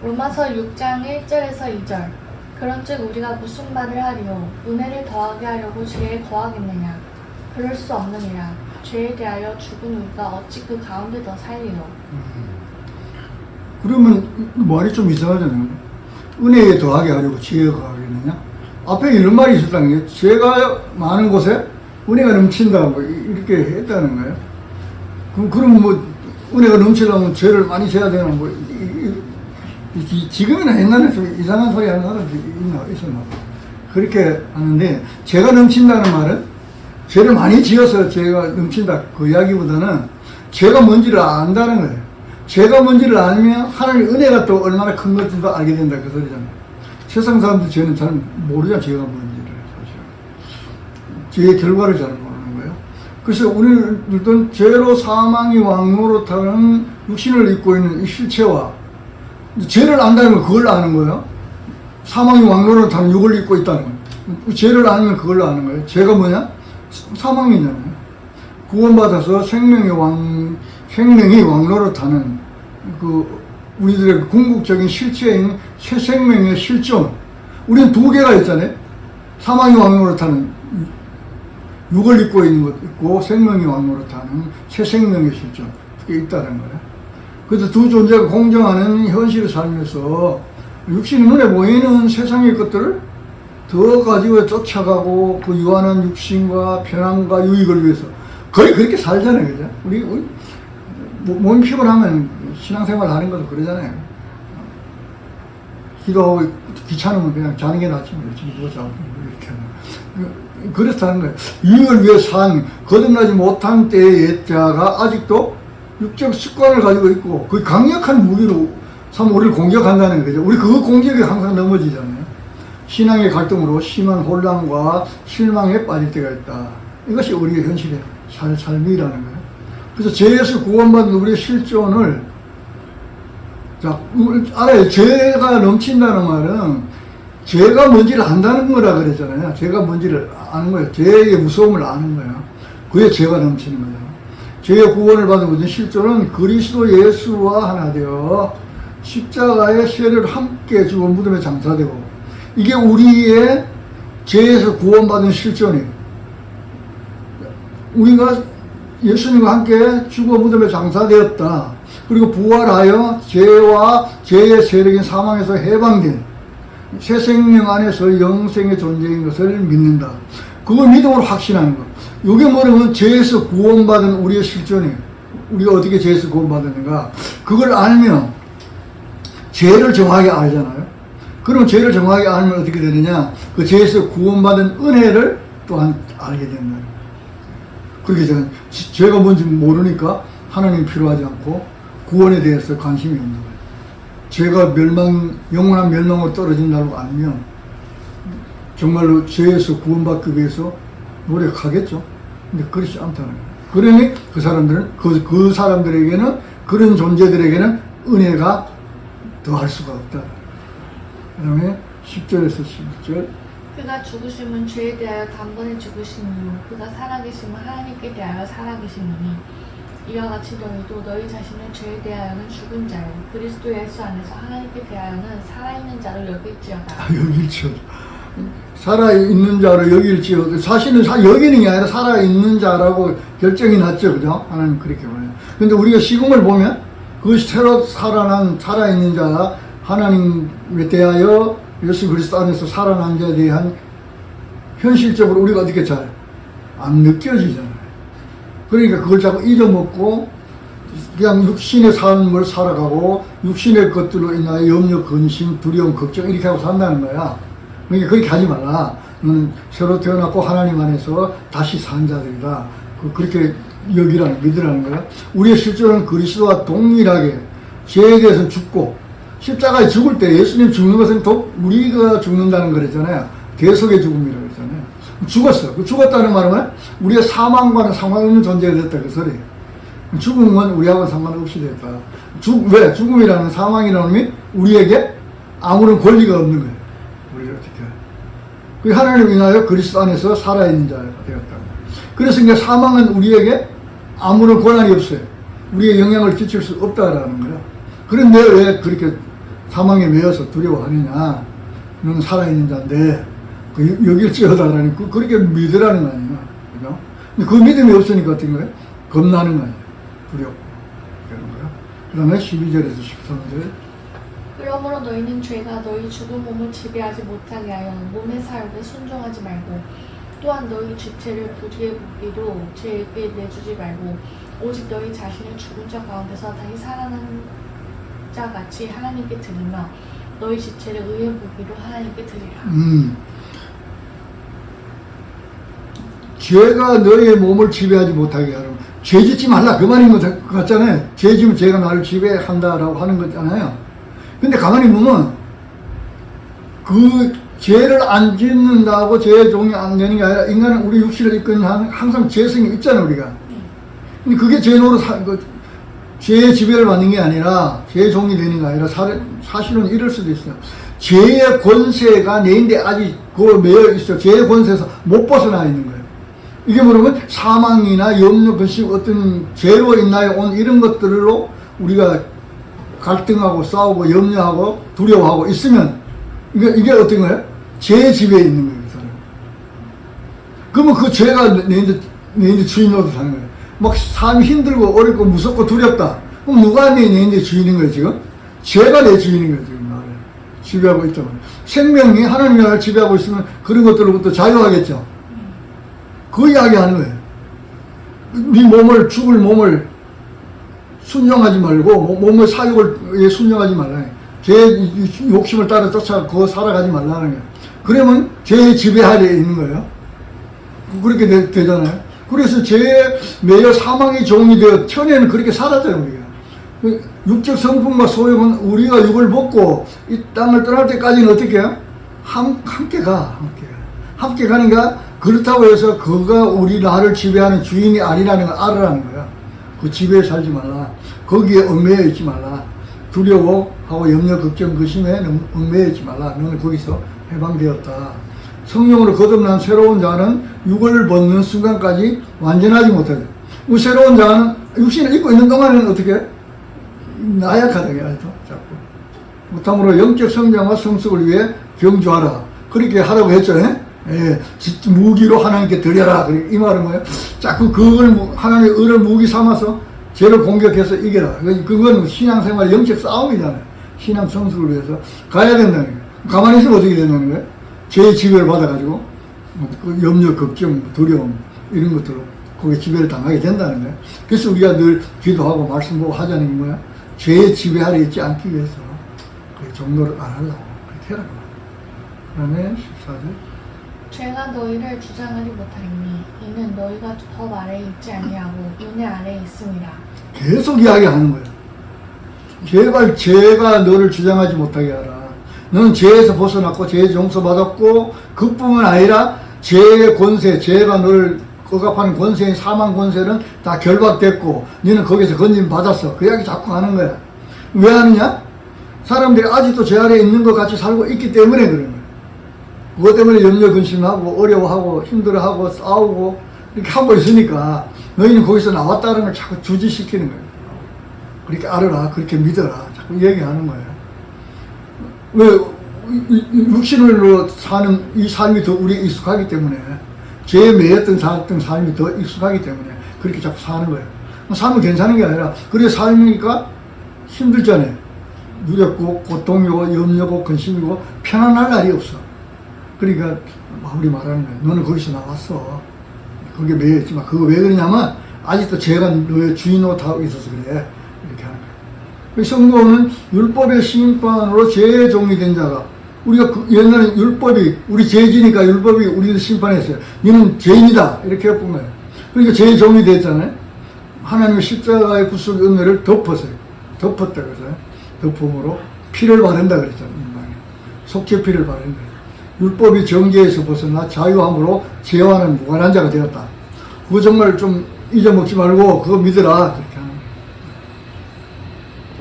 로마서 6장 1절에서 2절. 그런즉 우리가 무슨 말을 하리요? 은혜를 더하게 하려고 죄에 거하겠느냐? 그럴 수 없느니라. 죄에 대하여 죽은 우리가 어찌 그 가운데 더 살리요? 그러면 말이 좀 이상하잖아요. 은혜에 더하게 하려고 죄에 거하겠느냐? 앞에 이런 말이 있었다는 게 죄가 많은 곳에 은혜가 넘친다 뭐 이렇게 했다는 거예요. 그럼 뭐 은혜가 넘치려면 죄를 많이 져야 되나 뭐 지금이나 옛날에 좀 이상한 소리 하는 사람들이 있었나 봐. 그렇게 하는데 죄가 넘친다는 말은 죄를 많이 지어서 죄가 넘친다 그 이야기보다는 죄가 뭔지를 안다는 거예요. 죄가 뭔지를 알면 하나님의 은혜가 또 얼마나 큰 건지도 알게 된다 그 소리잖아요. 세상 사람들 죄는 잘 모르잖아. 죄가 뭔지를 사실 죄의 결과를 잘 모르는 거예요. 그래서 우리들은 죄로 사망이 왕노릇하는 육신을 입고 있는 이 실체와 죄를 안다는 건 그걸 아는 거예요. 사망이 왕노릇하는 육을 입고 있다는 거예요. 죄를 알면 그걸 아는 거예요. 죄가 뭐냐? 사망이잖아요. 구원받아서 생명이 왕노릇하는 그 우리들의 궁극적인 실체인 새 생명의 실존. 우리는 두 개가 있잖아요. 사망이 왕노릇하는 육을 입고 있는 것 있고 생명이 왕노릇하는 새 생명의 실존. 그게 있다는 거예요. 그래서 두 존재가 공정하는 현실을 살면서 육신의 눈에 보이는 세상의 것들을 더 가지고 쫓아가고 그 유한한 육신과 편안과 유익을 위해서 거의 그렇게 살잖아요. 그죠? 우리 몸이 피곤하면 신앙생활 하는 것도 그러잖아요. 기도하고 귀찮으면 그냥 자는 게 낫지. 지금 누워 자고 이렇게 하는. 그렇다는 거예요. 유익을 위해 산 거듭나지 못한 때의 옛자가 아직도 육적 습관을 가지고 있고 그 강력한 무기로 참 우리를 공격한다는 거죠. 우리 그 공격에 항상 넘어지잖아요. 신앙의 갈등으로 심한 혼란과 실망에 빠질 때가 있다. 이것이 우리의 현실의 삶이라는 거예요. 그래서 죄에서 구원받은 우리의 실존을 알아요. 죄가 넘친다는 말은 죄가 뭔지를 안다는 거라 그랬잖아요. 죄가 뭔지를 아는 거예요. 죄의 무서움을 아는 거예요. 그게 죄가 넘치는 거예요. 죄의 구원을 받은 모든 실존은 그리스도 예수와 하나 되어 십자가의 세례를 함께 주고 무덤에 장사되고 이게 우리의 죄에서 구원받은 실존이에요. 우리가 예수님과 함께 죽어 무덤에 장사되었다. 그리고 부활하여 죄와 죄의 세력인 사망에서 해방된 새 생명 안에서 영생의 존재인 것을 믿는다. 그걸 믿음으로 확신하는 것. 이게 뭐냐면 죄에서 구원받은 우리의 실존이에요. 우리가 어떻게 죄에서 구원받았는가. 그걸 알면 죄를 정확하게 알잖아요. 그럼 죄를 정확하게 알면 어떻게 되느냐. 그 죄에서 구원받은 은혜를 또한 알게 된다. 그렇게 저는 죄가 뭔지 모르니까 하나님이 필요하지 않고 구원에 대해서 관심이 없는 거예요. 죄가 영원한 멸망으로 떨어진다고 알면 정말로 죄에서 구원받기 위해서 노력하겠죠. 근데 그렇지 않다는 거예요. 그러니 그 사람들에게는 그런 존재들에게는 은혜가 더할 수가 없다. 그 다음에 10절에서 11절 그가 죽으심은 죄에 대하여 단번에 죽으심이요 그가 살아계심은 하나님께 대하여 살아계심이니 이와 같이 너희도 너희 자신을 죄에 대하여는 죽은 자요 그리스도 예수 안에서 하나님께 대하여는 살아있는 자로 여길지어다. 여길지어다. 살아있는 자로 여길지어다. 사실은 여기는 게 아니라 살아있는 자라고 결정이 났죠. 그죠? 하나님 그렇게 말해요. 근데 우리가 시금을 보면 그것이 새로 살아난 살아있는 자 하나님에 대하여 예수 그리스도 안에서 살아난 자에 대한 현실적으로 우리가 어떻게 잘 안 느껴지잖아요. 그러니까 그걸 자꾸 잊어먹고 그냥 육신의 삶을 살아가고 육신의 것들로 인하여 염려, 근심, 두려움, 걱정 이렇게 하고 산다는 거야. 그러니까 그렇게 하지 말라. 너는 새로 태어났고 하나님 안에서 다시 산 자들이다. 그렇게 믿으라는 거야. 우리의 실존은 그리스도와 동일하게 죄에 대해서 죽고 십자가에 죽을 때 예수님 죽는 것은 또 우리가 죽는다는 거랬잖아요. 대속의 죽음이라고 했잖아요. 죽었어. 그 죽었다는 말은 우리의 사망과는 상관없는 존재가 됐다 그 소리예요. 죽음은 우리하고는 상관없이 됐다. 왜? 죽음이라는 사망이라는 게 우리에게 아무런 권리가 없는 거예요. 우리를 어떻게 그 하나님 인하여 그리스도 안에서 살아있는 자가 되었다. 그래서 이제 사망은 우리에게 아무런 권한이 없어요. 우리의 영향을 끼칠 수 없다라는 거예요. 그런데 왜 그렇게 사망에 매여서 두려워하느냐? 너는 살아있는 자인데 여길지어다라니 그렇게 믿으라는 거 아니에요. 그죠? 근데 그 믿음이 없으니까 어떤 거예요? 겁나는 거예요. 두렵고 그런 거예요. 그 다음에 12절에서 13절. 그러므로 너희는 죄가 너희 죽은 몸을 지배하지 못하게 하여 몸의 사욕에 순종하지 말고 또한 너희 주체를 불의의 무기로 죄에게 내주지 말고 오직 너희 자신을 죽은 자 가운데서 다시 살아난 자 같이 하나님께 드리며 너희 지체를 의의 무기로 하나님께 드리라. 죄가 너의 몸을 지배하지 못하게 하라. 죄 짓지 말라 그 말인 것 같잖아요. 죄 지면 죄가 나를 지배한다라고 하는 거잖아요. 근데 가만히 보면 그 죄를 안 짓는다고 죄의 종이 안 되는 게 아니라 인간은 우리 육신을 이끄는 항상 죄성이 있잖아요 우리가. 근데 그게 죄 노릇 죄의 지배를 받는 게 아니라 죄의 종이 되는 게 아니라 사실은 이럴 수도 있어요. 죄의 권세가 내인데 아직 그거 매여 있어. 죄의 권세에서 못 벗어나 있는 거예요. 이게 뭐냐면 사망이나 염려, 근심, 어떤 죄로 인하여 온 이런 것들로 우리가 갈등하고 싸우고 염려하고 두려워하고 있으면 이게 어떤 거예요? 죄의 지배에 있는 거예요. 그 사람. 그러면 그 죄가 내인데 주인 노릇 하는 거예요. 막 삶이 힘들고 어렵고 무섭고 두렵다. 그럼 누가 내인데 주인인 거예요 지금? 죄가 내 주인인 거예요 지금. 나를 지배하고 있다고. 생명이 하나님이 나를 지배하고 있으면 그런 것들로부터 자유하겠죠. 그 이야기 하는 거예요. 네 죽을 몸을 순종하지 말고, 몸의 사욕을 순종하지 말라. 죄의 욕심을 따라 쫓아 그거 살아가지 말라는 거예요. 그러면 죄의 지배 아래에 있는 거예요. 그렇게 되잖아요. 그래서 죄에 매여 사망의 종이 되어 천에는 그렇게 살았잖아요, 우리가. 육적 성품과 소욕은 우리가 육을 먹고 이 땅을 떠날 때까지는 어떻게 해요? 함께 가. 함께 가니까 그렇다고 해서 그가 나를 지배하는 주인이 아니라는 걸 알아라는 거야. 그 지배에 살지 말라. 거기에 얽매여 있지 말라. 두려워하고 염려, 걱정, 근심에 얽매여 있지 말라. 너는 거기서 해방되었다. 성령으로 거듭난 새로운 자는 육을 벗는 순간까지 완전하지 못하죠. 그 새로운 자는 육신을 입고 있는 동안에는 어떻게 해? 나약하다게 하죠. 자꾸. 못함으로 영적 성장과 성숙을 위해 경주하라. 그렇게 하라고 했죠. 예, 무기로 하나님께 드려라. 이 말은 뭐예요? 자꾸 그걸 하나님의 의를 무기 삼아서 죄를 공격해서 이겨라. 그건 신앙생활 영적 싸움이잖아요. 신앙 성숙을 위해서 가야 된다는 거예요. 가만히 있으면 어떻게 된다는 거예요? 죄의 지배를 받아가지고 염려, 걱정, 두려움 이런 것들로 거기에 지배를 당하게 된다는 거예요. 그래서 우리가 늘 기도하고 말씀 보고 하자는 게 뭐야? 죄의 지배 아래 있지 않기 위해서 그 정도를 안 하려고 그렇게 해라고. 그 다음에 14절. 죄가 너희를 주장하지 못하리니 이는 너희가 법 아래에 있지 아니하고 은혜 아래에 있습니다. 계속 이야기하는 거예요. 제발 죄가 너를 주장하지 못하게 하라. 너는 죄에서 벗어났고 죄에서 용서받았고 그뿐만 아니라 죄의 권세, 죄가 너를 억압하는 권세인 사망 권세는 다 결박됐고 너는 거기서 건진 받았어. 그 이야기 자꾸 하는 거야. 왜 하느냐? 사람들이 아직도 죄 아래에 있는 것 같이 살고 있기 때문에 그런 거야. 그것 때문에 염려 근심하고 어려워하고 힘들어하고 싸우고 이렇게 하고 있으니까 너희는 거기서 나왔다는 걸 자꾸 주지시키는 거예요. 그렇게 알아라, 그렇게 믿어라 자꾸 얘기하는 거예요. 왜 육신으로 사는 이 삶이 더 우리에 익숙하기 때문에 죄에 매였던 삶이 더 익숙하기 때문에 그렇게 자꾸 사는 거예요. 삶은 괜찮은 게 아니라 그래 삶이니까 힘들잖아요. 누렸고 고통이고 염려고 근심이고 편안할 날이 없어. 그러니까 우리 말하는 거예요. 너는 거기서 나왔어. 거기에 매여있지만 그거 왜 그러냐면 아직도 죄가 너의 주인으로 타고 있어서 그래. 이렇게 하는 거예요. 성도는 율법의 심판으로 죄의 종이 된 자가 우리가 옛날에 율법이 우리 죄지니까 율법이 우리를 심판했어요. 너는 죄인이다 이렇게 해본 거예요. 그러니까 죄의 종이 됐잖아요. 하나님의 십자가의 구속의 은혜를 덮었어요. 덮었다 그랬어요. 덮음으로 피를 바른다 그랬잖아요. 속죄 피를 바른 거예요. 율법이 정죄에서 벗어나 자유함으로 죄와는 무관한 자가 되었다. 그거 정말 좀 잊어먹지 말고 그거 믿어라.